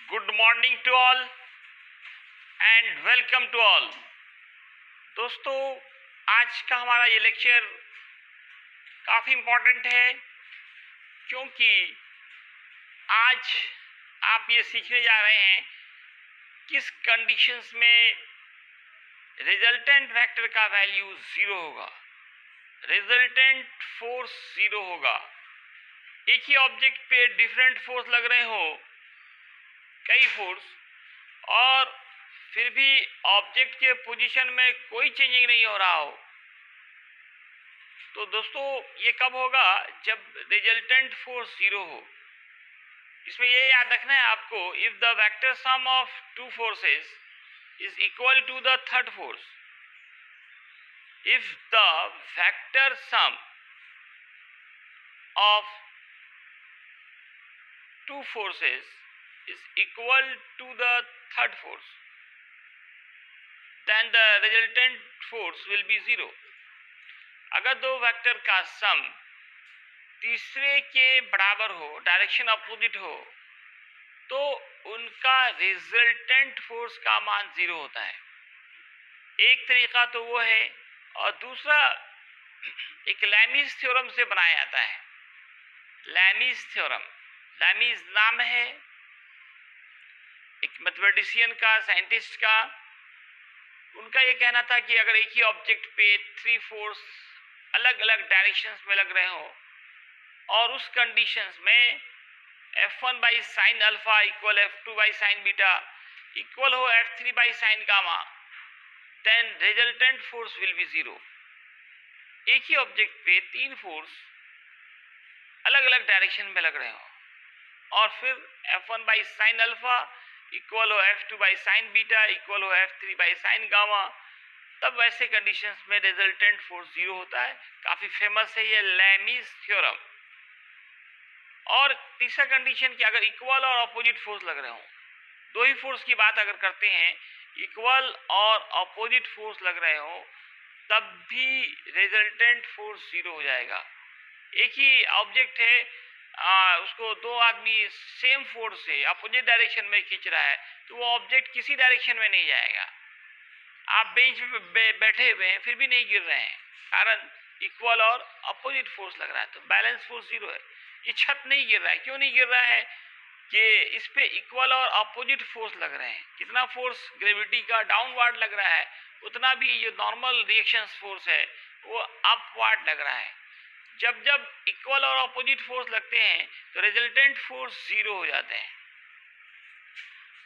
Good morning to all and welcome to all. दोस्तों, आज का हमारा ये लेक्चर काफ़ी इम्पोर्टेंट है क्योंकि आज आप ये सीखने जा रहे हैं किस कंडीशंस में रिजल्टेंट वेक्टर का वैल्यू ज़ीरो होगा, रिजल्टेंट फोर्स ज़ीरो होगा। एक ही ऑब्जेक्ट पे डिफरेंट फोर्स लग रहे हो, कई फोर्स, और फिर भी ऑब्जेक्ट के पोजीशन में कोई चेंजिंग नहीं हो रहा हो, तो दोस्तों ये कब होगा? जब रिजल्टेंट फोर्स ज़ीरो हो। इसमें ये याद रखना है आपको, if the vector sum of two forces is equal to the third force, if the vector sum of two forces is equal to the third force, then the resultant force will be zero. अगर दो vector का सम तीसरे के बराबर हो, direction opposite हो, तो उनका रिजल्टेंट फोर्स का मान जीरो होता है। एक तरीका तो वो है, और दूसरा एक लैमीज थ्योरम से बनाया जाता है। लैमीज थ्योरम, लैमीज नाम है एक मैथमेटिशियन का, साइंटिस्ट का। उनका ये कहना था कि अगर एक ही ऑब्जेक्ट पे थ्री फोर्स अलग अलग डायरेक्शंस में लग रहे हो और उस कंडीशंस में F1 by sine alpha equal F2 by sine beta equal हो F3 by sine gamma, then resultant force will be zero. एक ही ऑब्जेक्ट पे तीन फोर्स अलग अलग डायरेक्शन में लग रहे हो और फिर F1 by sine alpha equal हो F2 by sine beta equal हो F3 बाई साइन गामा, तब वैसे कंडीशंस में रिजल्टेंट फोर्स जीरो होता है। काफ़ी फेमस है ये लैमीज थ्योरम। और तीसरा कंडीशन कि अगर इक्वल और अपोजिट फोर्स लग रहे हो, दो ही फोर्स की बात अगर करते हैं, इक्वल और अपोजिट फोर्स लग रहे हो, तब भी रिजल्टेंट फोर्स जीरो हो जाएगा। एक ही ऑब्जेक्ट है, उसको दो आदमी सेम फोर्स से अपोजिट डायरेक्शन में खींच रहा है, तो वो ऑब्जेक्ट किसी डायरेक्शन में नहीं जाएगा। आप बेंच पे बैठे हुए हैं फिर भी नहीं गिर रहे हैं, कारण इक्वल और अपोजिट फोर्स लग रहा है, तो बैलेंस फोर्स जीरो है। ये छत नहीं गिर रहा है, क्यों नहीं गिर रहा है? कि इस पे इक्वल और अपोजिट फोर्स लग रहे हैं। कितना फोर्स ग्रेविटी का डाउनवर्ड लग रहा है, उतना भी जो नॉर्मल रिएक्शन फोर्स है वो अपवर्ड लग रहा है। जब जब इक्वल और अपोजिट फोर्स लगते हैं तो रिजल्टेंट फोर्स जीरो हो जाते हैं।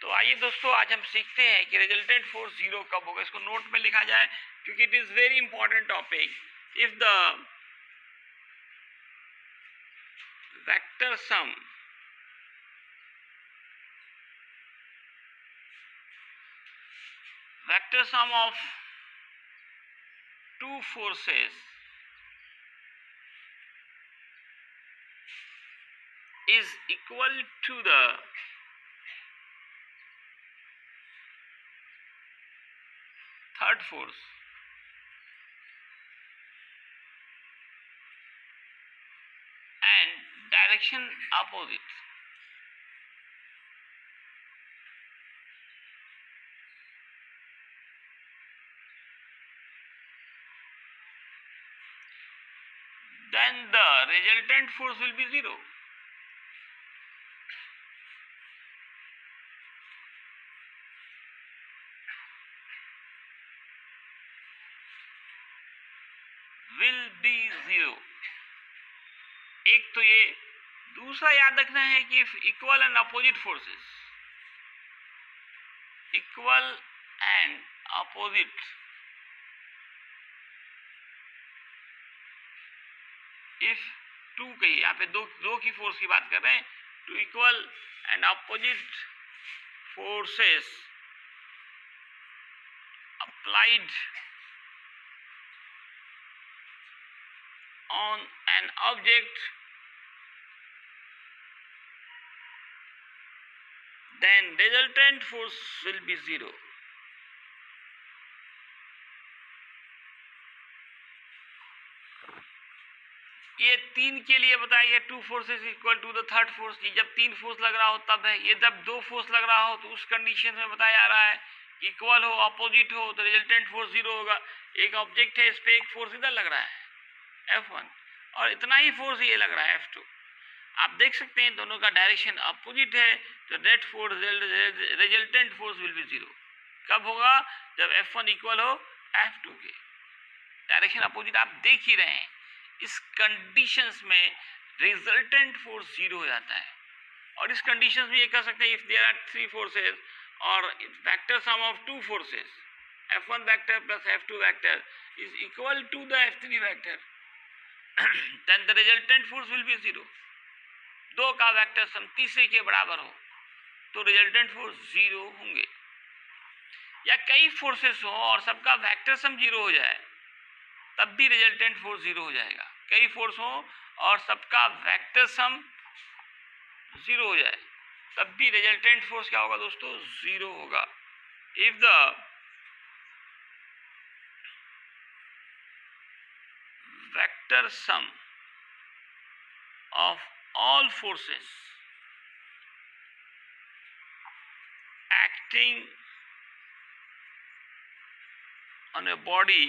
तो आइए दोस्तों, आज हम सीखते हैं कि रिजल्टेंट फोर्स जीरो कब होगा। इसको नोट में लिखा जाए क्योंकि it is very important topic. If the vector sum of two forces is equal to the third force, and direction opposite, then the resultant force will be zero. Will be zero। एक तो ये, दूसरा याद रखना है कि equal and opposite forces, equal and opposite, if two कही, यहाँ पे दो की फोर्स की बात कर रहे हैं, two equal and opposite forces applied on an object, then resultant force will be zero। ये 3 के लिए बताइए 2 forces equal to the third force. ये जब 3 फोर्स लग रहा हो तब है, ये जब 2 फोर्स लग रहा हो तो उस कंडीशन में बताया जा रहा है इक्वल हो अपोजिट हो तो रिजल्टेंट फोर्स 0 होगा। एक ऑब्जेक्ट है, इस पे एक फोर्स इधर लग रहा है F1 और इतना ही फोर्स ये लग रहा है F2। आप देख सकते हैं दोनों का डायरेक्शन अपोजिट है तो net force resultant force will be 0। कब होगा? जब F1 इक्वल हो F2 के। डायरेक्शन अपोजिट आप देख ही रहे हैं। इस कंडीशंस में रिजल्टेंट फोर्स 0 हो जाता है। और इस कंडीशंस में ये कह सकते हैं इफ देयर आर 3 फोर्सेस और vector sum of 2 forces F1 vector plus F2 vector is equal to the F3 vector then the resultant force will be 0। 2 का वेक्टर सम तीसरे के बराबर हो तो रिजल्टेंट फोर्स 0 होंगे। या कई फोर्सेस हो और सबका वेक्टर सम 0 हो जाए तब भी रिजल्टेंट फोर्स 0 हो जाएगा। कई फोर्स हो और सबका वेक्टर सम 0 हो जाए तब भी रिजल्टेंट फोर्स क्या होगा दोस्तों? 0 होगा। If the vector some of all forces acting on a body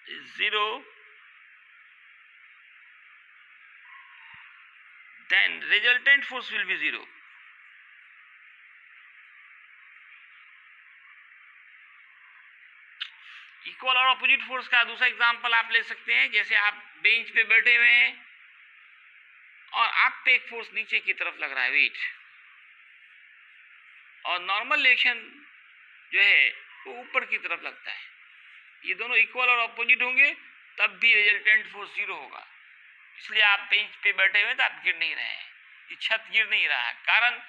is 0, then resultant force will be 0. Equal और अपोजिट फोर्स का दूसरा एग्जांपल आप ले सकते हैं। जैसे आप बेंच पे बैठे हुए हैं और आप पे एक फोर्स नीचे की तरफ लग रहा है वेट, और नॉर्मल रिएक्शन जो है वो ऊपर की तरफ लगता है। ये दोनों इक्वल और अपोजिट होंगे तब भी रिजल्टेंट फोर्स 0 होगा। इसलिए आप बेंच पे बैठे हुए तो आप गिर नहीं रहे हैं, ये छत गिर नहीं रहा है। कारण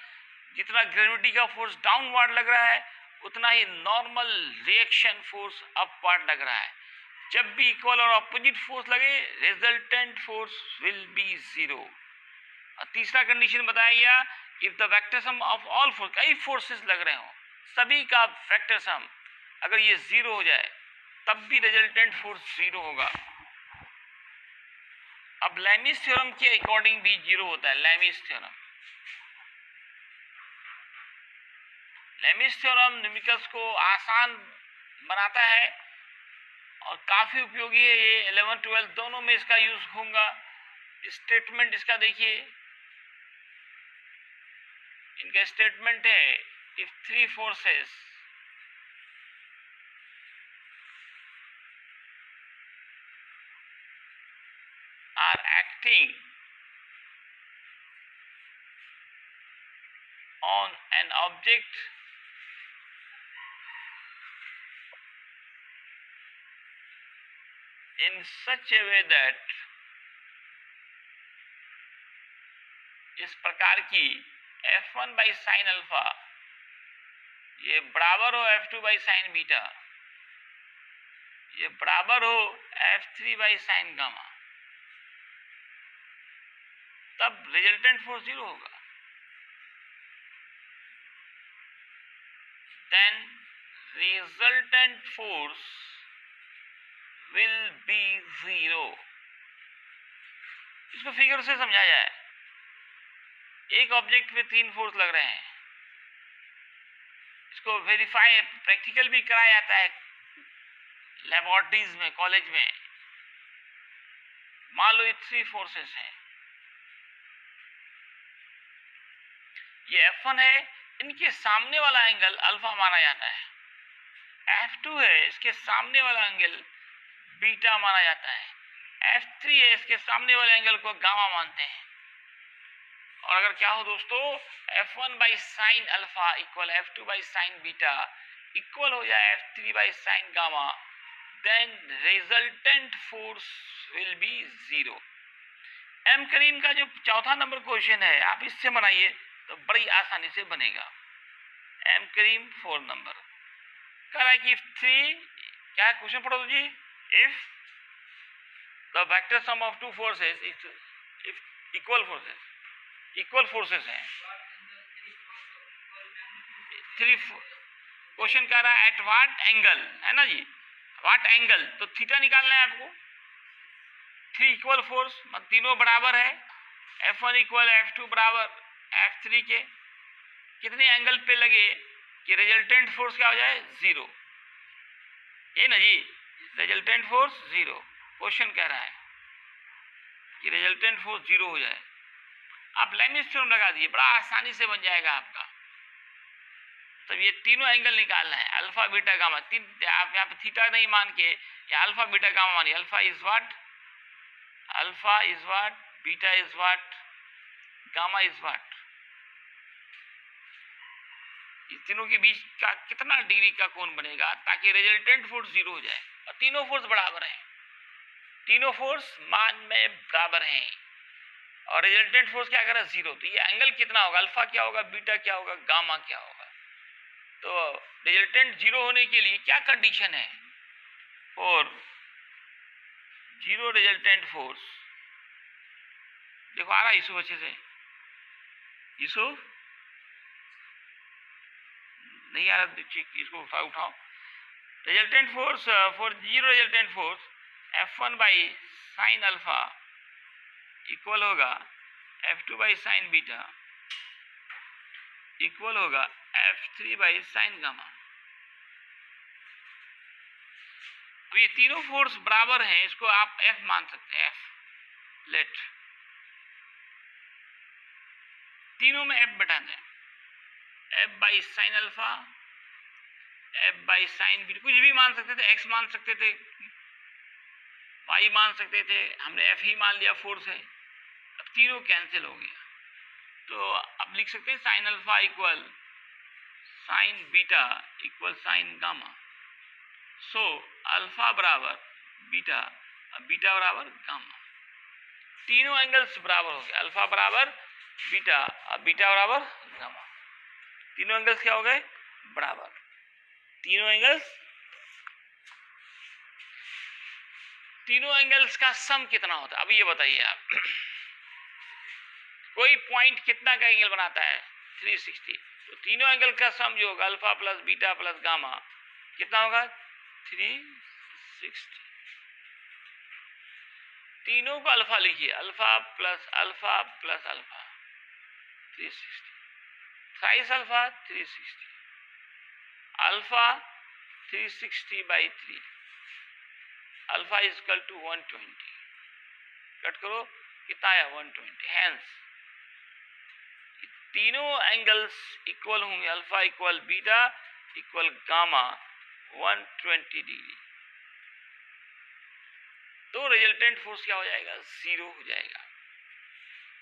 जितना ग्रेविटी का फोर्स डाउनवर्ड लग रहा है उतना ही नॉर्मल रिएक्शन फोर्स अपवर्ड लग रहा है। जब भी इक्वल और अपोजिट फोर्स लगे रिजल्टेंट फोर्स विल बी 0। और तीसरा कंडीशन बताया गया if the vector sum of all force, कई फोर्सेस लग रहे हो सभी का वेक्टर सम अगर ये 0 हो जाए तब भी रिजल्टेंट फोर्स 0 होगा। अब लैमिस थ्योरम के अकॉर्डिंग भी 0 होता है। लैमिस थ्योरम न्यूमेरिकल्स को आसान बनाता है और काफी उपयोगी है। ये 11 12 दोनों में इसका यूज होगा। स्टेटमेंट इसका देखिए, इनका स्टेटमेंट है if 3 forces are acting on an object in such a way that इस प्रकार की F1 बाई साइन अल्फा ये बराबर हो F2 बाई साइन बीटा, ये बराबर हो F3 बाई साइन गामा, तब रिजल्टेंट फोर्स 0 होगा। Then resultant force will be 0। इसको फिगर से समझा जाए। एक ऑब्जेक्ट पे 3 फोर्स लग रहे हैं, इसको वेरीफाई प्रैक्टिकल भी कराया जाता है लेबोरेटरीज में, कॉलेज में। मान लो ये 3 फोर्सेस हैं, ये F1 है, इनके सामने वाला एंगल अल्फा माना जाता है। F2 है, इसके सामने वाला एंगल बीटा माना जाता है। F3 है, इसके सामने वाले एंगल को गामा मानते हैं। और अगर क्या हो दोस्तों F1 by sine alpha equal F2 by sine beta equal हो जाए F3 by sine gamma, then resultant force will be 0। एम करीम का जो चौथा नंबर क्वेश्चन है आप इससे बनाइए तो बड़ी आसानी से बनेगा। एम करीम 4 नंबर कह रहा है कि 3 क्या है क्वेश्चन पढ़ो जी। If the vector sum of 2 forces if equal forces हैं 3 क्वेश्चन कह रहा है एट व्हाट एंगल, है ना जी, व्हाट एंगल, तो थीटा निकालना है आपको। 3 इक्वल फोर्स, मतलब तीनों बराबर है, F1 इक्वल F2 बराबर F3 के, कितने एंगल पे लगे कि रिजल्टेंट फोर्स क्या हो जाए, 0। ये ना जी, रिजल्टेंट फोर्स 0, क्वेश्चन कह रहा है कि रिजल्टेंट फोर्स 0 हो जाए। आप लेमिस थ्योरम लगा दिए, बड़ा आसानी से बन जाएगा आपका। तब ये तीनों एंगल निकालना है, अल्फा बीटा गामा। तीन, आप यहाँ पे थीटा नहीं मान के या अल्फा बीटा गामा मानिए। Alpha is what, alpha is what, beta is what, gamma is what. इस तीनों के बीच का कितना डिग्री का कोण बनेगा ताकि रिजल्टेंट फोर्स 0 हो जाए। और तीनों फोर्स बराबर हैं, तीनों फोर्स मान में बराबर हैं और रिजल्टेंट फोर्स क्या कर रहा है, 0। तो ये एंगल कितना होगा, अल्फा क्या होगा, बीटा क्या होगा, गामा क्या होगा। तो रिजल्टेंट 0 होने के लिए क्या कंडीशन है, और 0 रिजल्टेंट फोर्स। देखो आ रहा यूसुफ अच्छे से, यूसुफ नहीं आ रहा, इसको उठाओ। Resultant force for 0 resultant force F1 by sine alpha equal होगा F2 by sine beta equal होगा F3 बाई साइन गामा। तो ये तीनों फोर्स बराबर हैं, इसको आप F मान सकते हैं, F लेट तीनों में F बटा दें, F by sine alpha, F by sine beta, कुछ भी मान सकते थे, X मान सकते थे, Y मान सकते थे, हमने F ही मान लिया, फोर्स है। अब तीनों कैंसिल हो गया, तो अब लिख सकते हैं sign alpha equal sign beta equal sign gamma. So alpha बराबर बीटा, बीटा बराबर गामा। तीनों एंगल्स बराबर हो गए, अल्फा बराबर बीटा और बीटा बराबर गामा। तीनों एंगल्स क्या हो गए, बराबर। तीनों एंगल्स का सम कितना होता है, अब ये बताइए आप। कोई पॉइंट कितना का एंगल बनाता है, 360। तो तीनों एंगल का सम जो होगा alpha plus beta plus gamma कितना होगा, 360। तीनों को अल्फा लिखिए, alpha plus alpha plus alpha 360, thrice alpha 360, alpha 360 by 3, alpha is equal to 120। Cut करो, कितना आया, 120। हैंस तीनों एंगल्स इक्वल होंगे, alpha equal beta equal gamma 120 degree. तो रिजल्टेंट फोर्स क्या हो जाएगा, 0 हो जाएगा।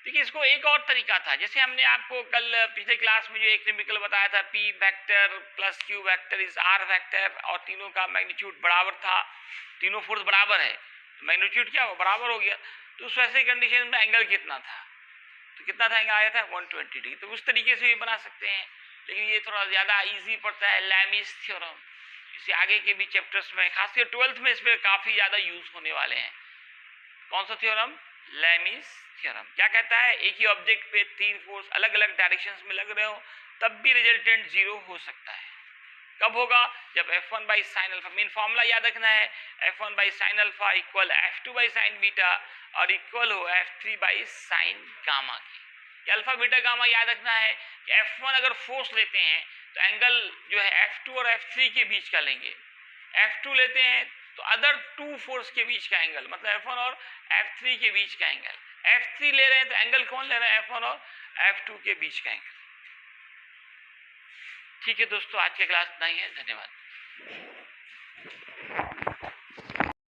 देखिए इसको एक और तरीका था, जैसे हमने आपको कल पिछले क्लास में जो एक न्यूमेरिकल बताया था, P vector plus Q vector is R vector, और तीनों का मैग्नीट्यूड बराबर था, तीनों फोर्स बराबर है, तो मैग्नीट्यूड क्या हो, बराबर हो गया। तो उस वैसे कंडीशन में एंगल कितना था, तो कितना था, एंगल आया था 120 डिग्री। तो उस तरीके से भी बना सकते हैं, लेकिन ये थोड़ा ज़्यादा ईजी पड़ता है, लैमिस थ्योरम। इसे आगे के भी चैप्टर्स में, खासकर 12th में इस पर काफ़ी ज़्यादा यूज होने वाले हैं। कौन सा थ्योरम, लैमिस थ्योरम। क्या कहता है, एक ही ऑब्जेक्ट पे 3 फोर्स अलग अलग डायरेक्शंस में लग रहे हो तब भी रिजल्टेंट 0 हो सकता है। कब होगा, जब F1 by sine alpha, main formula याद रखना है, F1 by sine alpha equal F2 by sine beta और इक्वल हो F3 बाई साइन गामा की। अल्फा बीटा गामा याद रखना है कि F1 अगर फोर्स लेते हैं तो एंगल जो है F2 और F3 के बीच का लेंगे, F2 लेते हैं तो अदर 2 फोर्स के बीच का एंगल, मतलब F1 और F3 के बीच का एंगल। F3 ले रहे हैं तो एंगल कौन ले रहा है, F1 और F2 के बीच का एंगल। ठीक है दोस्तों, आज की क्लास इतना ही है, धन्यवाद।